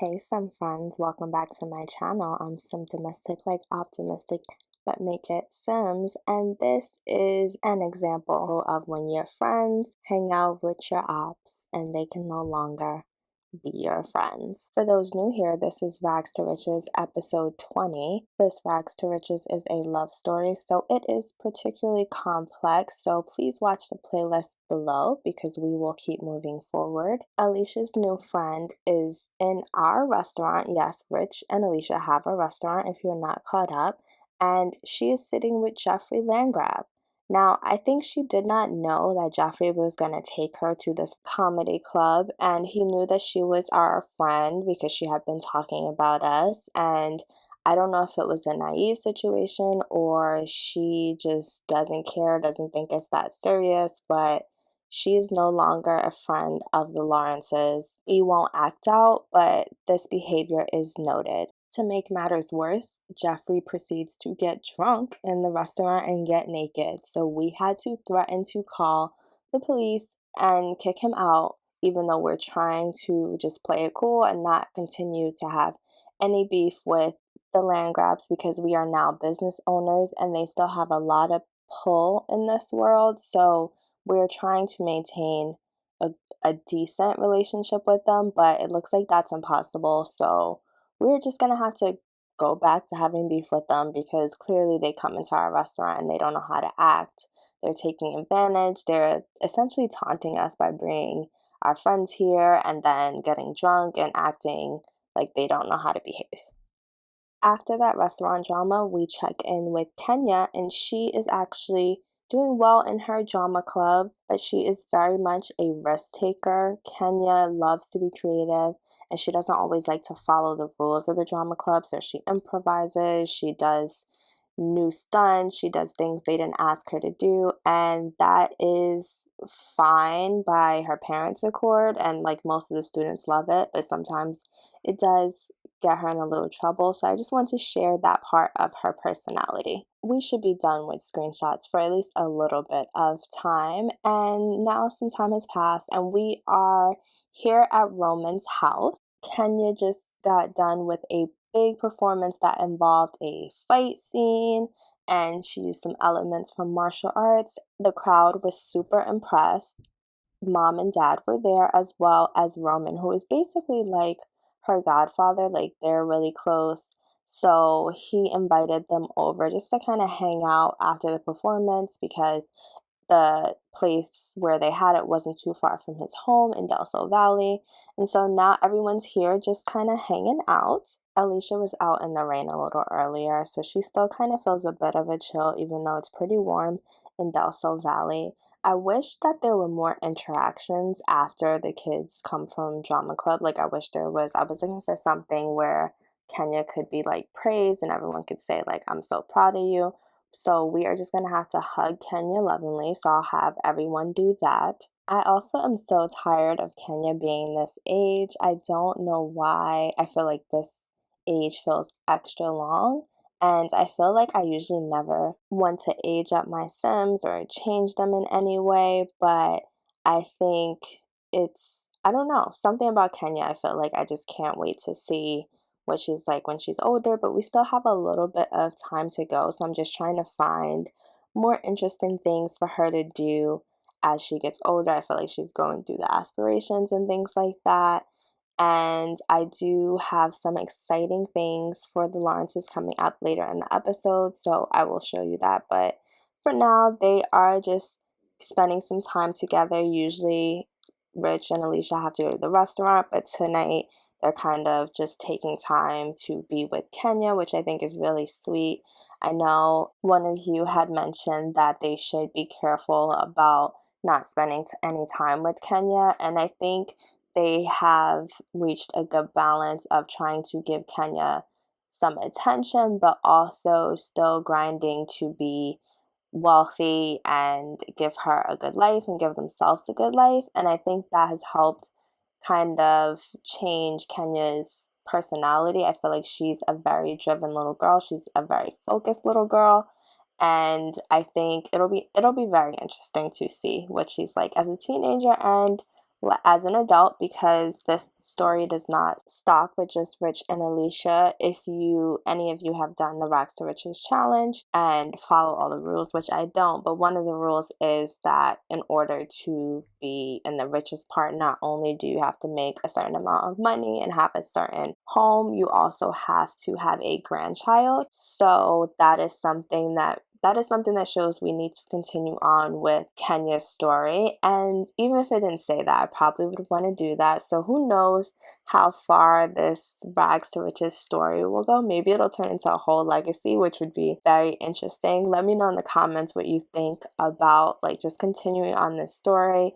Hey, some friends, welcome back to my channel. I'm Symptomistic like optimistic, but make it Sims. And this is an example of when your friends hang out with your ops and they can no longer be your friends. For those new here, this is Rags to Riches episode 20. This Rags to Riches is a love story, so it is particularly complex, so please watch the playlist below because we will keep moving forward. Alicia's new friend is in our restaurant. Yes, Rich and Alicia have a restaurant if you're not caught up, and she is sitting with Jeffrey Landgrab. Now, I think she did not know that Jeffrey was going to take her to this comedy club, and he knew that she was our friend because she had been talking about us. And I don't know if it was a naive situation or she just doesn't care, doesn't think it's that serious, but she is no longer a friend of the Lawrences. We won't act out, but this behavior is noted. To make matters worse, Jeffrey proceeds to get drunk in the restaurant and get naked. So we had to threaten to call the police and kick him out, even though we're trying to just play it cool and not continue to have any beef with the Landgrabs because we are now business owners and they still have a lot of pull in this world. So we're trying to maintain a decent relationship with them, but it looks like that's impossible. So we're just gonna have to go back to having beef with them because clearly they come into our restaurant and they don't know how to act. They're taking advantage. They're essentially taunting us by bringing our friends here and then getting drunk and acting like they don't know how to behave. After that restaurant drama, we check in with Kenya, and she is actually doing well in her drama club, but she is very much a risk taker. Kenya loves to be creative, and she doesn't always like to follow the rules of the drama club, so she improvises, she does new stunts, she does things they didn't ask her to do, and that is fine by her parents' accord, and like most of the students love it, but sometimes it does get her in a little trouble. So I just want to share that part of her personality. We should be done with screenshots for at least a little bit of time, and now some time has passed and we are here at Roman's house. Kenya just got done with a big performance that involved a fight scene and she used some elements from martial arts. The crowd was super impressed. Mom and dad were there as well as Roman, who is basically like her godfather, like they're really close. So he invited them over just to kind of hang out after the performance because the place where they had it wasn't too far from his home in Del Sol Valley. And so now everyone's here just kind of hanging out. Alicia was out in the rain a little earlier, so she still kind of feels a bit of a chill, even though it's pretty warm in Del Sol Valley. I wish that there were more interactions after the kids come from drama club. Like I wish there was. I was looking for something where Kenya could be like praised and everyone could say like, I'm so proud of you. So we are just going to have to hug Kenya lovingly. So I'll have everyone do that. I also am so tired of Kenya being this age. I don't know why. I feel like this age feels extra long. And I feel like I usually never want to age up my Sims or change them in any way. But I think I don't know, something about Kenya. I feel like I just can't wait to see what she's like when she's older, but we still have a little bit of time to go. So I'm just trying to find more interesting things for her to do as she gets older. I feel like she's going through the aspirations and things like that. And I do have some exciting things for the Lawrences coming up later in the episode, so I will show you that. But for now, they are just spending some time together. Usually, Rich and Alicia have to go to the restaurant, but tonight they're kind of just taking time to be with Kenya, which I think is really sweet. I know one of you had mentioned that they should be careful about not spending any time with Kenya, and I think they have reached a good balance of trying to give Kenya some attention, but also still grinding to be wealthy and give her a good life and give themselves a good life. And I think that has helped kind of change Kenya's personality. I feel like she's a very driven little girl. She's a very focused little girl. And I think it'll be very interesting to see what she's like as a teenager and as an adult, because this story does not stop with just Rich and Alicia. If any of you have done the Rags to Riches challenge and follow all the rules, which I don't, but one of the rules is that in order to be in the richest part, not only do you have to make a certain amount of money and have a certain home, you also have to have a grandchild. So that is something that shows we need to continue on with Kenya's story. And even if it didn't say that, I probably would want to do that. So who knows how far this Rags to Riches story will go. Maybe it'll turn into a whole legacy, which would be very interesting. Let me know in the comments what you think about like just continuing on this story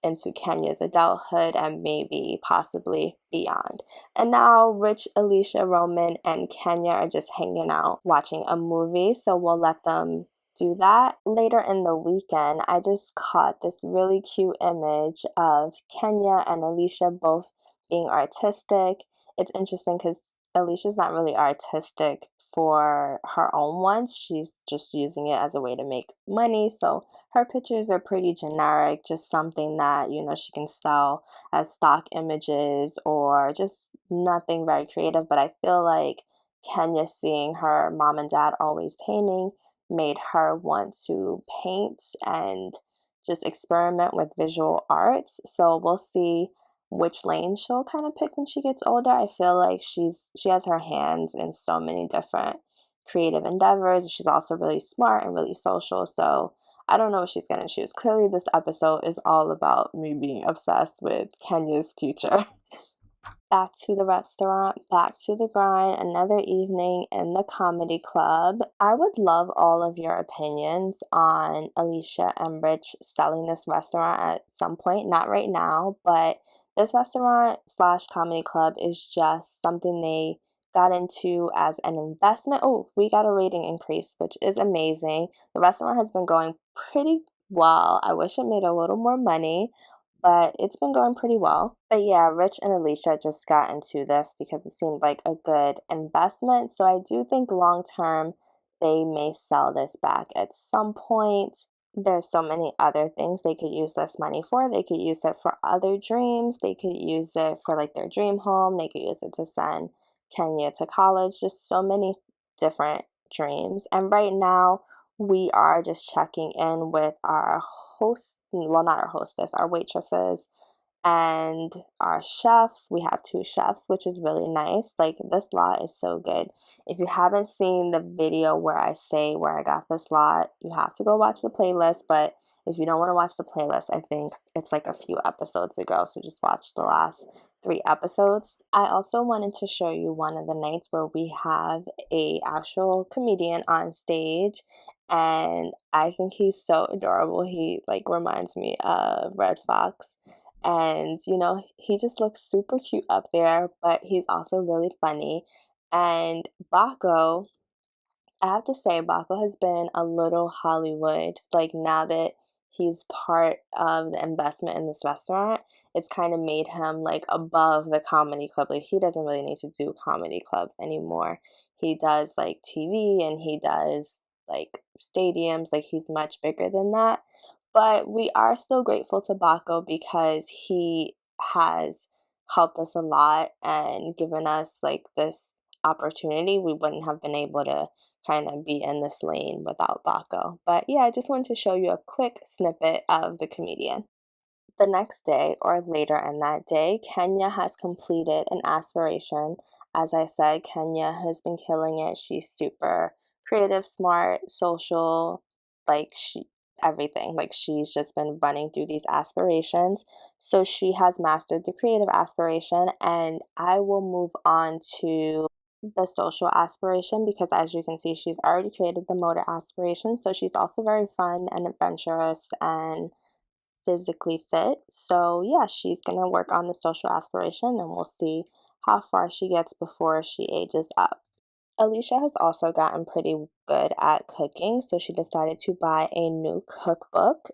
into Kenya's adulthood and maybe possibly beyond. And now Rich, Alicia, Roman, and Kenya are just hanging out watching a movie, so we'll let them do that. Later in the weekend, I just caught this really cute image of Kenya and Alicia both being artistic. It's interesting because Alicia's not really artistic for her own wants. She's just using it as a way to make money. So her pictures are pretty generic, just something that, she can sell as stock images or just nothing very creative. But I feel like Kenya seeing her mom and dad always painting made her want to paint and just experiment with visual arts. So we'll see which lane she'll kind of pick when she gets older. I feel like she has her hands in so many different creative endeavors. She's also really smart and really social. So I don't know what she's going to choose. Clearly, this episode is all about me being obsessed with Kenya's future. Back to the restaurant, back to the grind, another evening in the comedy club. I would love all of your opinions on Alicia and Rich selling this restaurant at some point. Not right now, but this restaurant slash comedy club is just something they got into as an investment. Oh, we got a rating increase, which is amazing. The restaurant has been going pretty well. I wish it made a little more money, but it's been going pretty well. But yeah, Rich and Alicia just got into this because it seemed like a good investment. So I do think long term they may sell this back at some point. There's so many other things they could use this money for. They could use it for other dreams. They could use it for like their dream home. They could use it to send Kenya to college. Just so many different dreams. And right now, we are just checking in with our host, well, not our hostess, our waitresses and our chefs. We have two chefs, which is really nice. Like, this lot is so good. If you haven't seen the video where I say where I got this lot, you have to go watch the playlist. But if you don't want to watch the playlist, I think it's like a few episodes ago, so just watch the last 3 episodes. I also wanted to show you one of the nights where we have a actual comedian on stage, and I think he's so adorable. He like reminds me of Red Fox, and he just looks super cute up there, but he's also really funny. And Baco, I have to say, Baco has been a little Hollywood. Like, now that he's part of the investment in this restaurant, it's kind of made him like above the comedy club. Like, he doesn't really need to do comedy clubs anymore. He does like TV and he does like stadiums. Like, he's much bigger than that. But we are still grateful to Baco because he has helped us a lot and given us like this opportunity. We wouldn't have been able to kind of be in this lane without Baco. But yeah, I just wanted to show you a quick snippet of the comedian. The next day, or later in that day, Kenya has completed an aspiration. As I said, Kenya has been killing it. She's super creative, smart, social, like everything. Like, she's just been running through these aspirations. So she has mastered the creative aspiration, and I will move on to the social aspiration because, as you can see, she's already created the motor aspiration. So she's also very fun and adventurous and physically fit. So yeah, she's gonna work on the social aspiration and we'll see how far she gets before she ages up. Alicia has also gotten pretty good at cooking, so she decided to buy a new cookbook.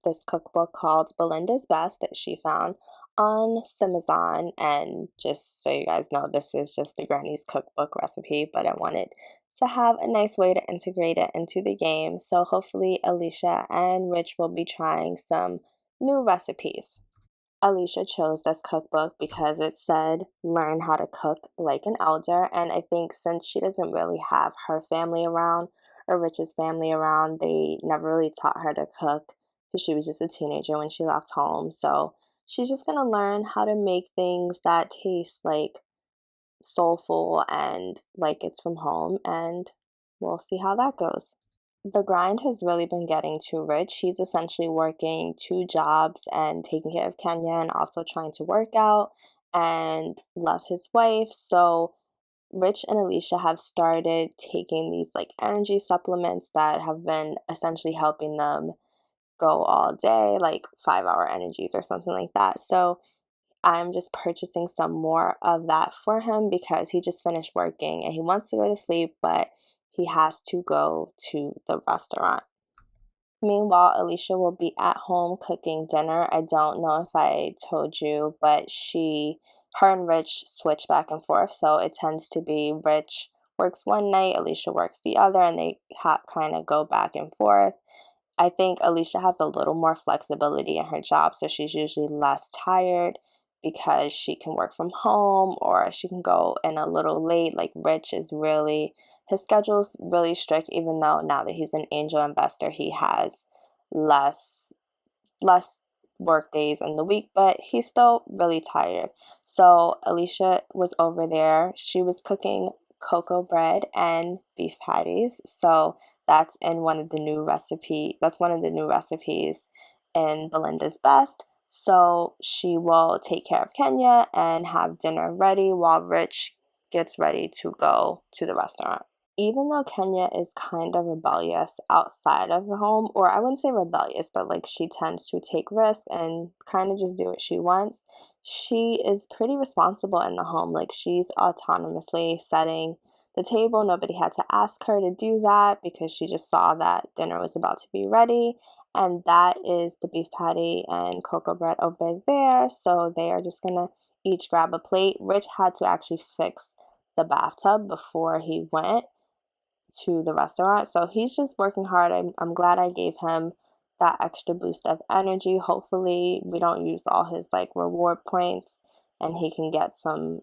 This cookbook called Belinda's Best that she found on Amazon. And just so you guys know, this is just the Granny's cookbook recipe, but I wanted to have a nice way to integrate it into the game. So hopefully Alicia and Rich will be trying some new recipes. Alicia chose this cookbook because it said learn how to cook like an elder. And I think since she doesn't really have her family around or Rich's family around, they never really taught her to cook because she was just a teenager when she left home. So she's just going to learn how to make things that taste like soulful and like it's from home. And we'll see how that goes. The grind has really been getting to Rich. He's essentially working two jobs and taking care of Kenya and also trying to work out and love his wife. So Rich and Alicia have started taking these like energy supplements that have been essentially helping them go all day, like 5 hour energies or something like that. So I'm just purchasing some more of that for him because he just finished working and he wants to go to sleep, but he has to go to the restaurant. Meanwhile, Alicia will be at home cooking dinner. I don't know if I told you, but her and Rich switch back and forth. So it tends to be Rich works one night, Alicia works the other, and they kind of go back and forth. I think Alicia has a little more flexibility in her job, so she's usually less tired because she can work from home or she can go in a little late. Like Rich is really, his schedule's really strict, even though now that he's an angel investor, he has less less work days in the week, but he's still really tired. So Alicia was over there. She was cooking cocoa bread and beef patties. So that's one of the new recipes in Belinda's Best. So she will take care of Kenya and have dinner ready while Rich gets ready to go to the restaurant. Even though Kenya is kind of rebellious outside of the home, or I wouldn't say rebellious, but like she tends to take risks and kind of just do what she wants, she is pretty responsible in the home. Like she's autonomously setting the table. Nobody had to ask her to do that because she just saw that dinner was about to be ready. And that is the beef patty and cocoa bread over there. So they are just gonna each grab a plate. Rich had to actually fix the bathtub before he went to the restaurant. So he's just working hard. I'm glad I gave him that extra boost of energy. Hopefully we don't use all his like reward points and he can get some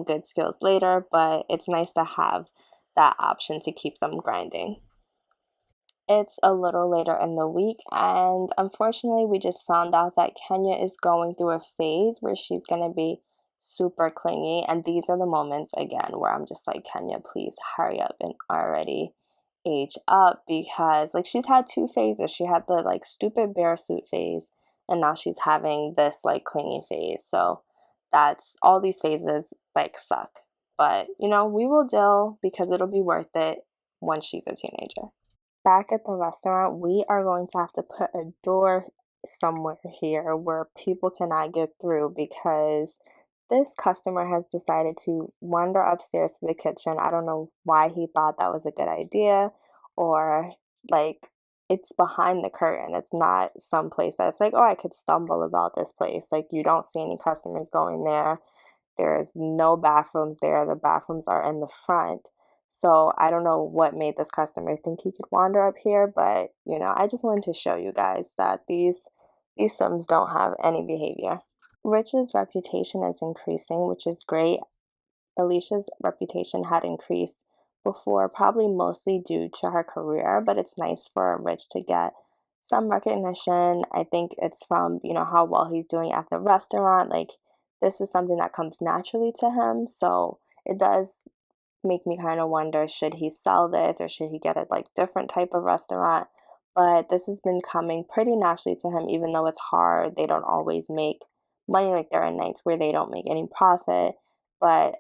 good skills later, but it's nice to have that option to keep them grinding. It's a little later in the week, and unfortunately, we just found out that Kenya is going through a phase where she's going to be super clingy. And these are the moments, again, where I'm just like, Kenya, please hurry up and already age up because, like, she's had two phases. She had the, like, stupid bear suit phase, and now she's having this, like, clingy phase. So that's all these phases, like, suck. But, we will deal because it'll be worth it once she's a teenager. Back at the restaurant, we are going to have to put a door somewhere here where people cannot get through because this customer has decided to wander upstairs to the kitchen. I don't know why he thought that was a good idea, or like it's behind the curtain. It's not some place that's like, oh, I could stumble about this place. Like you don't see any customers going there. There's no bathrooms there. The bathrooms are in the front. So I don't know what made this customer think he could wander up here, but I just wanted to show you guys that these Sims don't have any behavior. Rich's reputation is increasing, which is great. Alicia's reputation had increased before, probably mostly due to her career, but it's nice for Rich to get some recognition. I think it's from, how well he's doing at the restaurant. Like, this is something that comes naturally to him. So it does make me kind of wonder, should he sell this or should he get a like different type of restaurant? But this has been coming pretty naturally to him, even though it's hard. They don't always make money. Like there are nights where they don't make any profit. But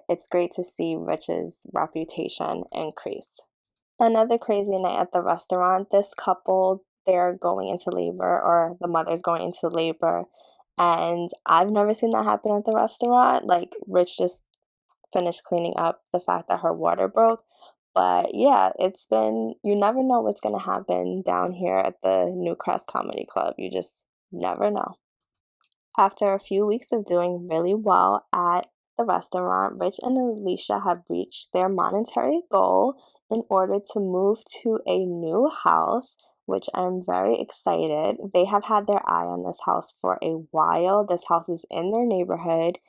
it's great to see Rich's reputation increase. Another crazy night at the restaurant. This couple, they're going into labor, or the mother's going into labor. And I've never seen that happen at the restaurant. Like Rich just finished cleaning up the fact that her water broke. But yeah, you never know what's going to happen down here at the New Crest Comedy Club. You just never know. After a few weeks of doing really well at the restaurant, Rich and Alicia have reached their monetary goal in order to move to a new house which I'm very excited. They have had their eye on this house for a while. This house is in their neighborhood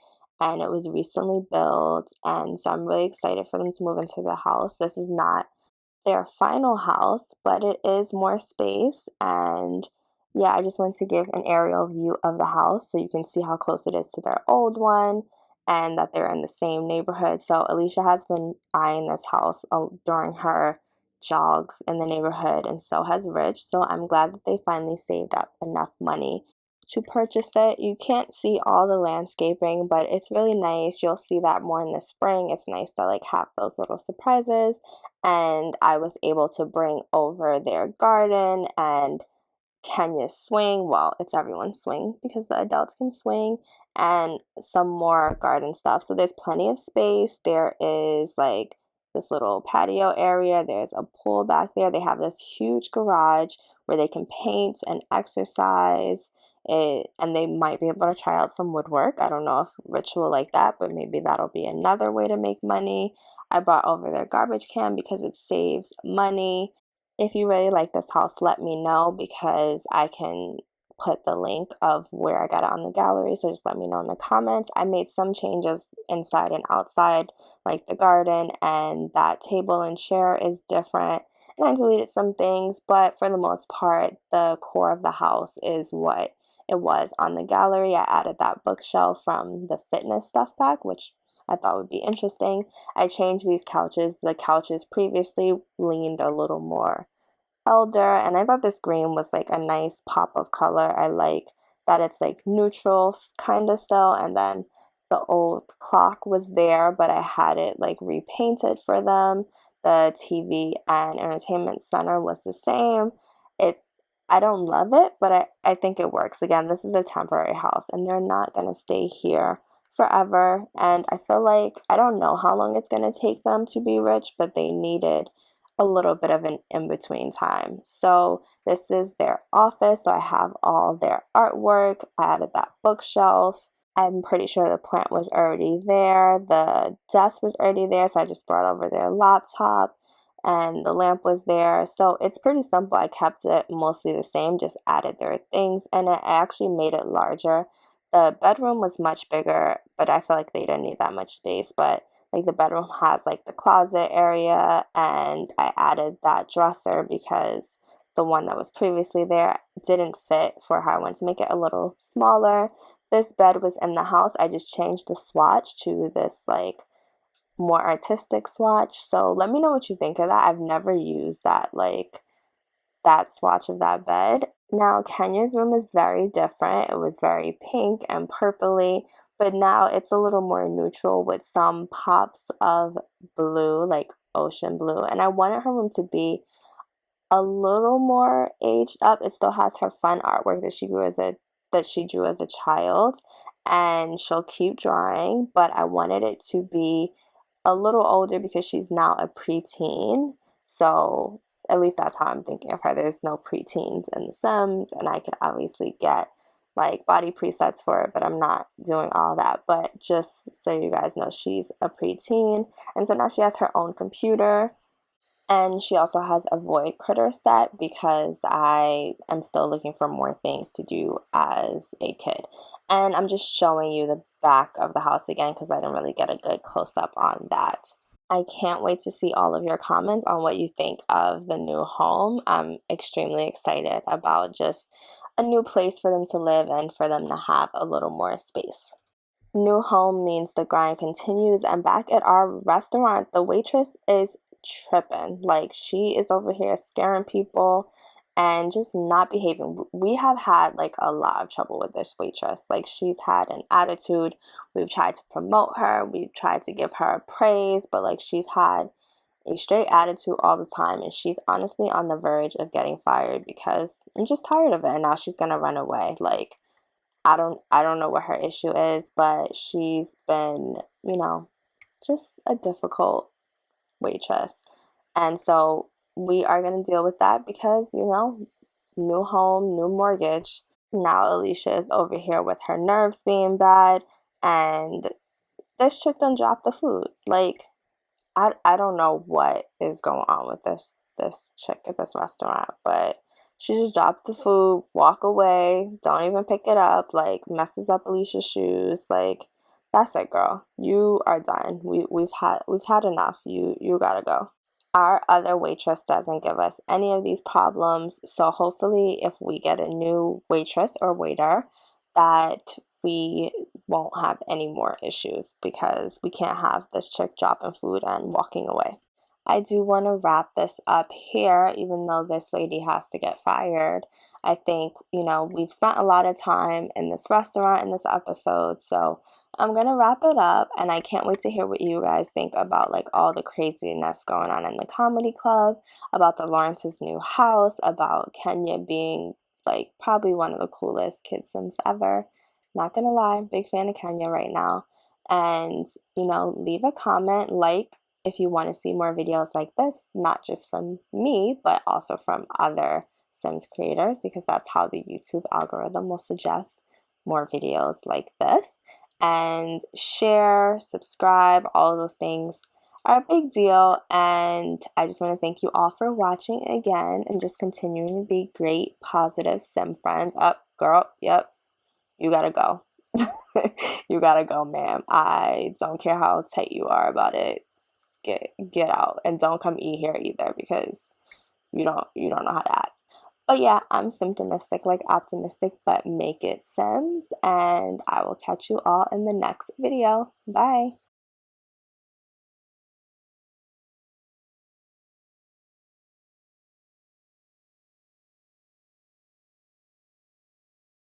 and it was recently built, and so I'm really excited for them to move into the house. This is not their final house, but it is more space. And yeah, I just want to give an aerial view of the house so you can see how close it is to their old one and that they're in the same neighborhood. So Alicia has been eyeing this house during her jogs in the neighborhood, and so has Rich. So I'm glad that they finally saved up enough money to purchase it. You can't see all the landscaping, but it's really nice. You'll see that more in the spring. It's nice to like have those little surprises. And I was able to bring over their garden and Kenya's swing. Well, it's everyone's swing because the adults can swing, and some more garden stuff. So there's plenty of space. There is like this little patio area. There's a pool back there. They have this huge garage where they can paint and exercise. And they might be able to try out some woodwork. I don't know if Rich will like that, but maybe that'll be another way to make money. I brought over their garbage can because it saves money. If you really like this house, let me know because I can put the link of where I got it on the gallery. So just let me know in the comments. I made some changes inside and outside, like the garden, and that table and chair is different. And I deleted some things, but for the most part, the core of the house is what it was on the gallery. I added that bookshelf from the fitness stuff pack, which I thought would be interesting. I changed these couches. The couches previously leaned a little more elder, and I thought this green was like a nice pop of color. I like that it's like neutral kind of still, and then the old clock was there, but I had it like repainted for them. The TV and entertainment center was the same. It I don't love it, but I think it works. Again, this is a temporary house and they're not gonna stay here forever. And I feel like I don't know how long it's gonna take them to be rich, but they needed a little bit of an in-between time. So this is their office. So I have all their artwork. I added that bookshelf. I'm pretty sure the plant was already there. The desk was already there. So I just brought over their laptop and the lamp was there. So it's pretty simple. I kept it mostly the same, just added their things, and I actually made it larger. The bedroom was much bigger, but I feel like they didn't need that much space. But like the bedroom has like the closet area, and I added that dresser because the one that was previously there didn't fit for how I wanted to make it a little smaller. This bed was in the house. I just changed the swatch to this like more artistic swatch. So let me know what you think of that. I've never used that swatch of that bed. Now, Kenya's room is very different. It was very pink and purpley, but now it's a little more neutral with some pops of blue, like ocean blue. And I wanted her room to be a little more aged up. It still has her fun artwork that she drew as a child, and she'll keep drawing, but I wanted it to be a little older because she's now a preteen. So at least that's how I'm thinking of her. There's no preteens in The Sims, and I could obviously get like body presets for it, but I'm not doing all that. But just so you guys know, she's a preteen, and so now she has her own computer. And she also has a void critter set because I am still looking for more things to do as a kid. And I'm just showing you the back of the house again because I didn't really get a good close up on that. I can't wait to see all of your comments on what you think of the new home. I'm extremely excited about just a new place for them to live and for them to have a little more space. New home means the grind continues, and back at our restaurant, the waitress is tripping. Like, she is over here scaring people and just not behaving. We have had like a lot of trouble with this waitress. Like, she's had an attitude. We've tried to promote her, we've tried to give her praise, but like, she's had a straight attitude all the time, and she's honestly on the verge of getting fired because I'm just tired of it, and now she's gonna run away. Like, I don't know what her issue is, but she's been, just a difficult waitress. And so we are going to deal with that because, new home, new mortgage. Now Alicia is over here with her nerves being bad, and this chick done dropped the food. Like, I don't know what is going on with this chick at this restaurant, but She just dropped the food, walk away, don't even pick it up, like messes up Alicia's shoes. Like, that's it, girl. You are done. We've had enough. You gotta go. Our other waitress doesn't give us any of these problems, so hopefully if we get a new waitress or waiter, that we won't have any more issues, because we can't have this chick dropping food and walking away. I do want to wrap this up here, even though this lady has to get fired. I think, we've spent a lot of time in this restaurant in this episode, so I'm gonna wrap it up, and I can't wait to hear what you guys think about like all the craziness going on in the comedy club, about the Lawrence's new house, about Kenya being like probably one of the coolest kid sims ever. Not gonna lie, big fan of Kenya right now. And leave a comment, like, if you want to see more videos like this, not just from me, but also from other Sims creators, because that's how the YouTube algorithm will suggest more videos like this. And share, subscribe, all of those things are a big deal. And I just want to thank you all for watching again, and just continuing to be great, positive Sim friends. Up, girl, yep, you gotta go. You gotta go, ma'am. I don't care how tight you are about it. Get out, and don't come eat here either, because you don't know how to act. But yeah, I'm symptomistic like optimistic, but make it Sims, and I will catch you all in the next video. Bye.